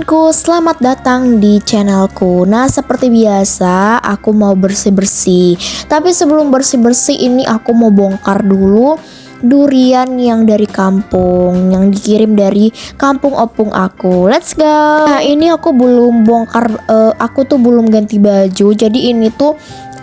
teman-temanku, selamat datang di channelku. Nah, seperti biasa, aku mau bersih-bersih. Tapi sebelum bersih-bersih ini, aku mau bongkar dulu durian yang dari kampung, yang dikirim dari kampung opung aku. Let's go. Nah, ini aku belum bongkar, aku tuh belum ganti baju. Jadi ini tuh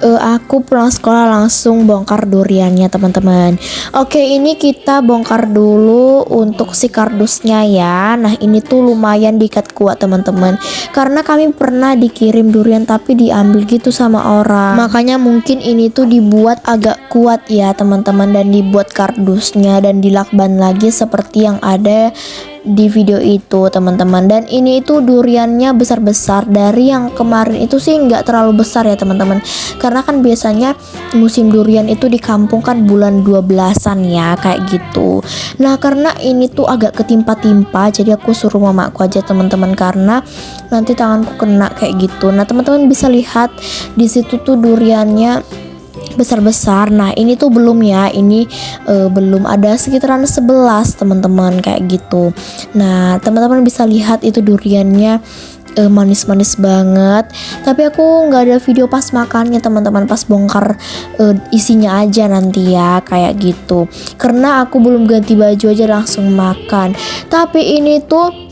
aku pulang sekolah langsung bongkar duriannya, teman-teman. Oke, ini kita bongkar dulu untuk si kardusnya ya. Nah, ini tuh lumayan diikat kuat, teman-teman, karena kami pernah dikirim durian tapi diambil gitu sama orang. Makanya mungkin ini tuh dibuat agak kuat ya, teman-teman, dan dibuat kardusnya dan dilakban lagi seperti yang ada di video itu, teman-teman. Dan ini itu duriannya besar-besar. Dari yang kemarin itu sih nggak terlalu besar ya, teman-teman, karena kan biasanya musim durian itu di kampung kan bulan 12-an ya, kayak gitu. Nah, karena ini tuh agak ketimpa-timpa, jadi aku suruh mamaku aja, teman-teman, karena nanti tanganku kena kayak gitu. Nah, teman-teman bisa lihat di situ tuh duriannya besar-besar. Nah, ini tuh belum ya, ini belum, ada sekitaran 11, teman-teman, kayak gitu. Nah, teman-teman bisa lihat itu duriannya manis-manis banget. Tapi aku nggak ada video pas makannya, teman-teman, pas bongkar isinya aja nanti ya, kayak gitu. Karena aku belum ganti baju aja langsung makan. Tapi ini tuh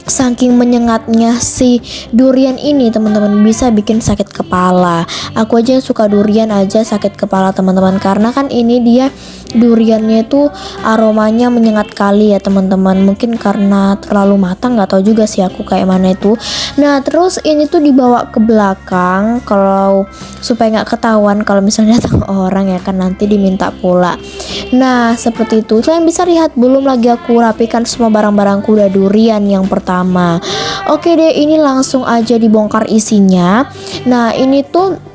saking menyengatnya si durian ini, teman-teman, bisa bikin sakit kepala. Aku aja yang suka durian aja sakit kepala, teman-teman, karena kan ini dia duriannya itu aromanya menyengat kali ya, teman-teman. Mungkin karena terlalu matang, nggak tahu juga sih aku kayak mana itu. Nah, terus ini tuh dibawa ke belakang kalau supaya nggak ketahuan kalau misalnya datang orang ya kan, nanti diminta pula. Nah, seperti itu. Kalian bisa lihat, belum lagi aku rapikan semua barang-barangku, udah durian yang pertama. Oke deh, ini langsung aja dibongkar isinya. Nah, ini tuh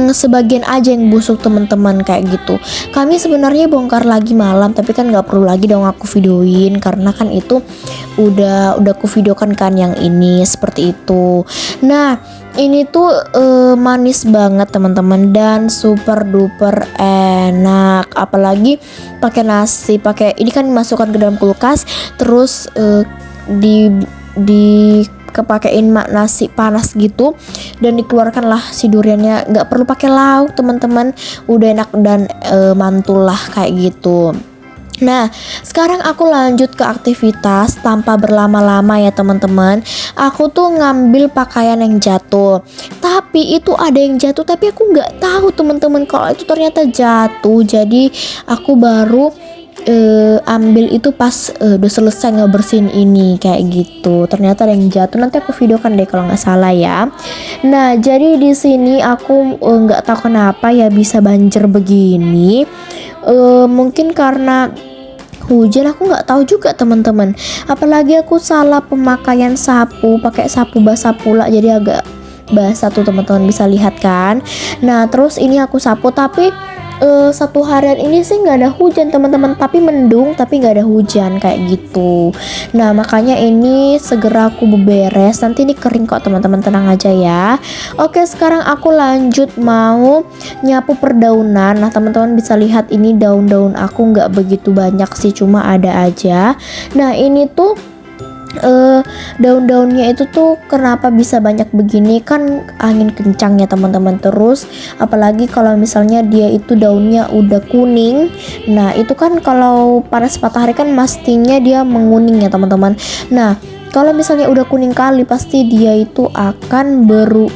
sebagian aja yang busuk, teman-teman, kayak gitu. Kami sebenarnya bongkar lagi malam, tapi kan nggak perlu lagi dong aku videoin, karena kan itu udah aku videokan kan yang ini, seperti itu. Nah, ini tuh manis banget, teman-teman, dan super duper enak, apalagi pakai nasi. Pakai ini kan dimasukkan ke dalam kulkas, terus di kepakein nasi panas gitu, dan dikeluarkanlah si duriannya. Nggak perlu pakai lauk, teman-teman, udah enak dan mantul lah, kayak gitu. Nah, sekarang aku lanjut ke aktivitas tanpa berlama-lama ya, teman-teman. Aku tuh ngambil pakaian yang jatuh, tapi itu ada yang jatuh, tapi aku nggak tahu, teman-teman, kalau itu ternyata jatuh. Jadi aku baru ambil itu pas udah selesai ngebersihin ini, kayak gitu. Ternyata ada yang jatuh, nanti aku videokan deh kalau nggak salah ya. Nah, jadi di sini aku nggak tahu kenapa ya bisa banjir begini. Mungkin karena hujan, aku nggak tahu juga, teman-teman. Apalagi aku salah pemakaian sapu, pakai sapu basah pula, jadi agak basah tuh, teman-teman, bisa lihat kan. Nah, terus ini aku sapu, tapi satu harian ini sih nggak ada hujan, teman-teman, tapi mendung, tapi nggak ada hujan, kayak gitu. Nah, makanya ini segera aku beberes, nanti ini kering kok, teman-teman, tenang aja ya. Oke, sekarang aku lanjut mau nyapu perdaunan. Nah, teman-teman bisa lihat ini daun-daun aku nggak begitu banyak sih, cuma ada aja. Nah, ini tuh daun-daunnya itu tuh kenapa bisa banyak begini, kan angin kencang ya, teman-teman. Terus apalagi kalau misalnya dia itu daunnya udah kuning, nah itu kan kalau panas matahari kan pastinya dia menguning ya, teman-teman. Nah, kalau misalnya udah kuning kali, pasti dia itu akan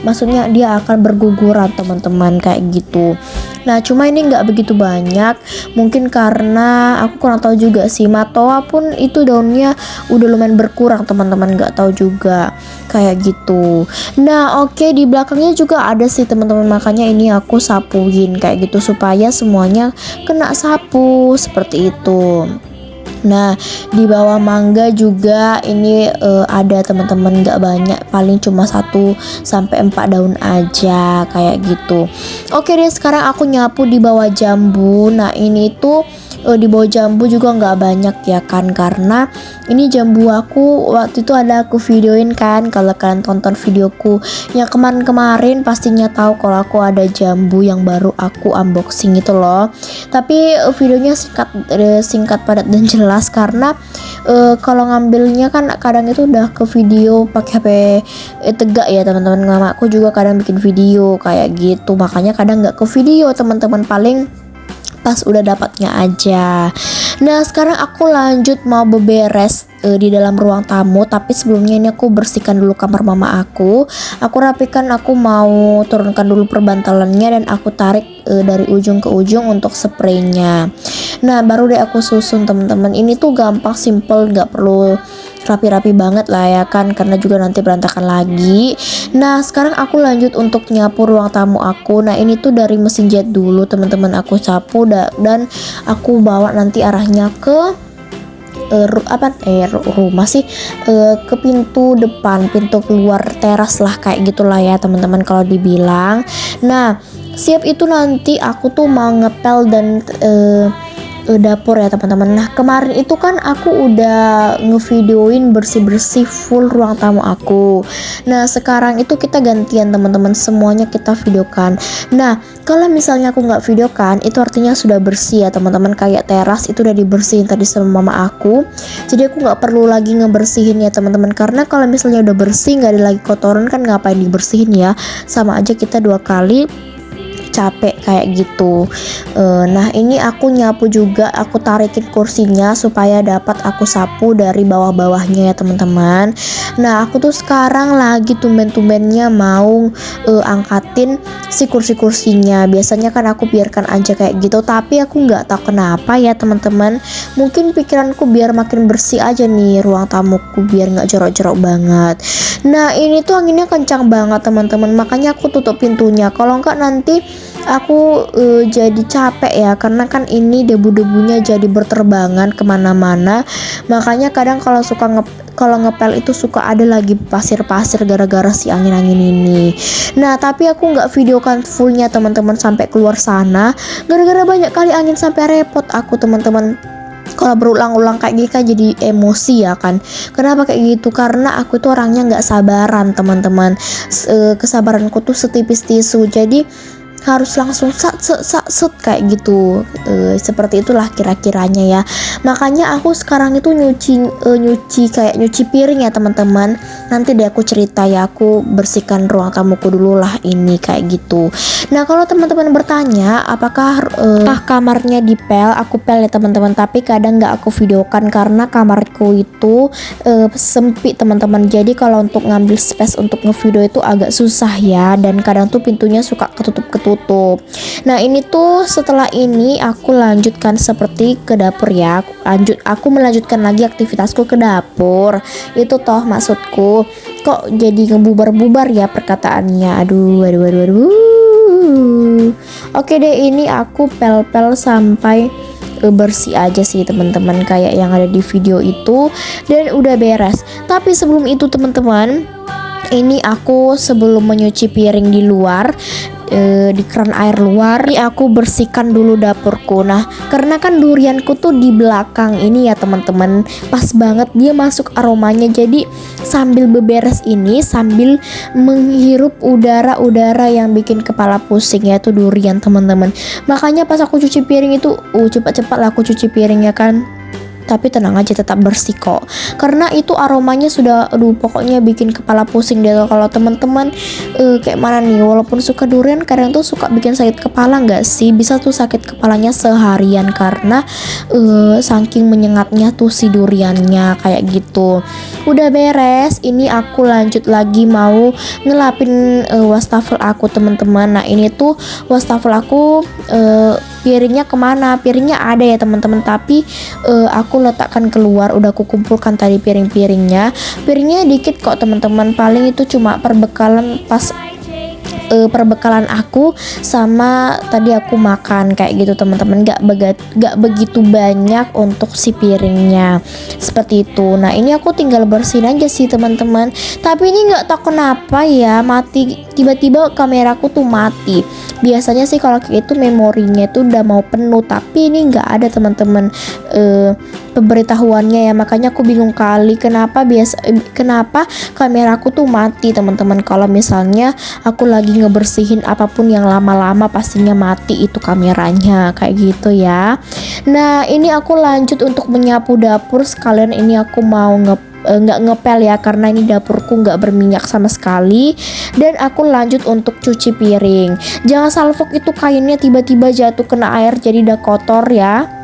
maksudnya dia akan berguguran, teman-teman, kayak gitu. Nah, cuma ini nggak begitu banyak, mungkin karena aku kurang tahu juga sih. Matoa pun itu daunnya udah lumayan berkurang, teman-teman, nggak tahu juga, kayak gitu. Nah, oke, di belakangnya juga ada sih, teman-teman, makanya ini aku sapuin kayak gitu supaya semuanya kena sapu, seperti itu. Nah, di bawah mangga juga ini ada, teman-teman, nggak banyak, paling cuma 1-4 daun aja, kayak gitu. Oke deh, sekarang aku nyapu di bawah jambu. Nah, ini tuh di bawah jambu juga nggak banyak ya kan, karena ini jambu aku waktu itu ada aku videoin kan. Kalau kalian tonton videoku yang kemarin-kemarin pastinya tahu kalau aku ada jambu yang baru aku unboxing itu loh. Tapi videonya singkat padat dan jelas karena kalau ngambilnya kan kadang itu udah ke video pakai HP tegak ya teman-teman. Mamaku juga kadang bikin video kayak gitu, makanya kadang nggak ke video teman-teman, paling pas udah dapatnya aja. Nah sekarang aku lanjut mau beberes di dalam ruang tamu, tapi sebelumnya ini aku bersihkan dulu kamar mama aku rapikan, aku mau turunkan dulu perbantalannya dan aku tarik dari ujung ke ujung untuk spraynya. Nah baru deh aku susun teman-teman. Ini tuh gampang, simple, nggak perlu rapi-rapi banget lah ya kan, karena juga nanti berantakan lagi. Nah sekarang aku lanjut untuk nyapu ruang tamu aku. Nah ini tuh dari mesin jet dulu teman-teman aku sapu dan aku bawa nanti arahnya ke rumah sih, ke pintu depan, pintu keluar teras lah kayak gitulah ya teman-teman kalau dibilang. Nah siap itu nanti aku tuh mau ngepel dan dapur ya teman-teman. Nah kemarin itu kan aku udah ngevideoin bersih-bersih full ruang tamu aku. Nah sekarang itu kita gantian teman-teman, semuanya kita videokan. Nah kalau misalnya aku nggak videokan itu artinya sudah bersih ya teman-teman. Kayak teras itu udah dibersihin tadi sama mama aku, jadi aku nggak perlu lagi ngebersihin ya teman-teman, karena kalau misalnya udah bersih nggak ada lagi kotoran kan ngapain dibersihin ya, sama aja kita 2 kali capek kayak gitu. Nah ini aku nyapu juga, aku tarikin kursinya supaya dapat aku sapu dari bawah-bawahnya ya teman-teman. Nah aku tuh sekarang lagi tumben-tumbennya mau angkatin si kursi-kursinya. Biasanya kan aku biarkan aja kayak gitu, tapi aku nggak tahu kenapa ya teman-teman, mungkin pikiranku biar makin bersih aja nih ruang tamuku, biar nggak jorok-jorok banget. Nah ini tuh anginnya kencang banget teman-teman, makanya aku tutup pintunya, kalau nggak nanti aku jadi capek ya, karena kan ini debu-debunya jadi berterbangan kemana-mana. Makanya kadang kalau ngepel itu suka ada lagi pasir-pasir gara-gara si angin-angin ini. Nah tapi aku nggak videokan fullnya teman-teman sampai keluar sana, gara-gara banyak kali angin sampai repot aku teman-teman. Kalau berulang-ulang kayak gini kan jadi emosi ya kan. Kenapa kayak gitu? Karena aku tuh orangnya nggak sabaran teman-teman. Kesabaranku tuh setipis tisu, jadi harus langsung sat kayak gitu. Seperti itulah kira-kiranya ya. Makanya aku sekarang itu nyuci kayak nyuci piring ya teman-teman. Nanti deh aku cerita ya, aku bersihkan ruang tamuku dulu lah ini kayak gitu. Nah kalau teman-teman bertanya apakah kamarnya dipel, aku pel ya teman-teman, tapi kadang nggak aku videokan karena kamarku itu sempit teman-teman. Jadi kalau untuk ngambil space untuk ngevideo itu agak susah ya, dan kadang tuh pintunya suka ketutup. Nah ini tuh setelah ini aku lanjutkan seperti ke dapur ya. Aku melanjutkan lagi aktivitasku ke dapur. Itu toh maksudku. Kok jadi ngebubar-bubar ya perkataannya. Aduh. Oke deh, ini aku pel-pel sampai bersih aja sih teman-teman, kayak yang ada di video itu, dan udah beres. Tapi sebelum itu teman-teman, ini aku sebelum menyuci piring di luar, di keran air luar, ini aku bersihkan dulu dapurku. Nah karena kan durianku tuh di belakang ini ya teman-teman, pas banget dia masuk aromanya. Jadi sambil beberes ini sambil menghirup udara yang bikin kepala pusing, yaitu durian teman-teman. Makanya pas aku cuci piring itu cepat-cepat lah aku cuci piringnya kan. Tapi tenang aja, tetap bersih kok, karena itu aromanya sudah pokoknya bikin kepala pusing deh. Kalau teman-teman kayak mana nih, walaupun suka durian kadang tuh suka bikin sakit kepala nggak sih? Bisa tuh sakit kepalanya seharian karena saking menyengatnya tuh si duriannya kayak gitu. Udah beres, ini aku lanjut lagi mau ngelapin wastafel aku teman-teman. Nah ini tuh wastafel aku, piringnya kemana? Piringnya ada ya teman-teman, tapi aku letakkan keluar. Udah aku kumpulkan tadi piringnya dikit kok teman-teman, paling itu cuma perbekalan pas perbekalan aku sama tadi aku makan kayak gitu teman-teman. Gak begitu banyak untuk si piringnya seperti itu. Nah ini aku tinggal bersihin aja sih teman-teman, tapi ini nggak tahu kenapa ya mati, tiba-tiba kameraku tuh mati. Biasanya sih kalau kayak itu memorinya tuh udah mau penuh, tapi ini nggak ada teman-teman pemberitahuannya ya, makanya aku bingung kali kenapa kenapa kameraku tuh mati teman-teman. Kalau misalnya aku lagi ngebersihin apapun yang lama-lama pastinya mati itu kameranya kayak gitu ya. Nah ini aku lanjut untuk menyapu dapur, sekalian ini aku mau nggak ngepel ya karena ini dapurku nggak berminyak sama sekali. Dan aku lanjut untuk cuci piring. Jangan salfok itu kainnya tiba-tiba jatuh kena air jadi udah kotor ya.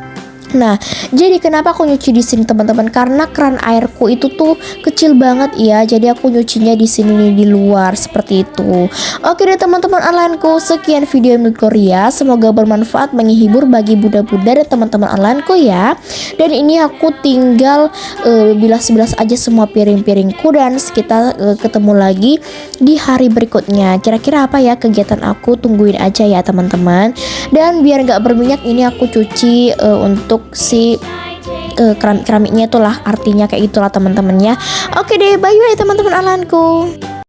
Nah, jadi kenapa aku nyuci di sini teman-teman? Karena keran airku itu tuh kecil banget ya. Jadi aku nyucinya di sini nih, di luar seperti itu. Oke deh teman-teman onlineku, sekian video menurut Korea. Semoga bermanfaat, menghibur bagi bunda-bunda dan teman-teman onlineku ya. Dan ini aku tinggal bilas-bilas aja semua piring-piringku, dan kita ketemu lagi di hari berikutnya. Kira-kira apa ya kegiatan aku? Tungguin aja ya teman-teman. Dan biar nggak berminyak ini aku cuci untuk si keramiknya itulah, artinya kayak itulah teman-teman ya. Oke deh, bye bye teman-teman onlineku.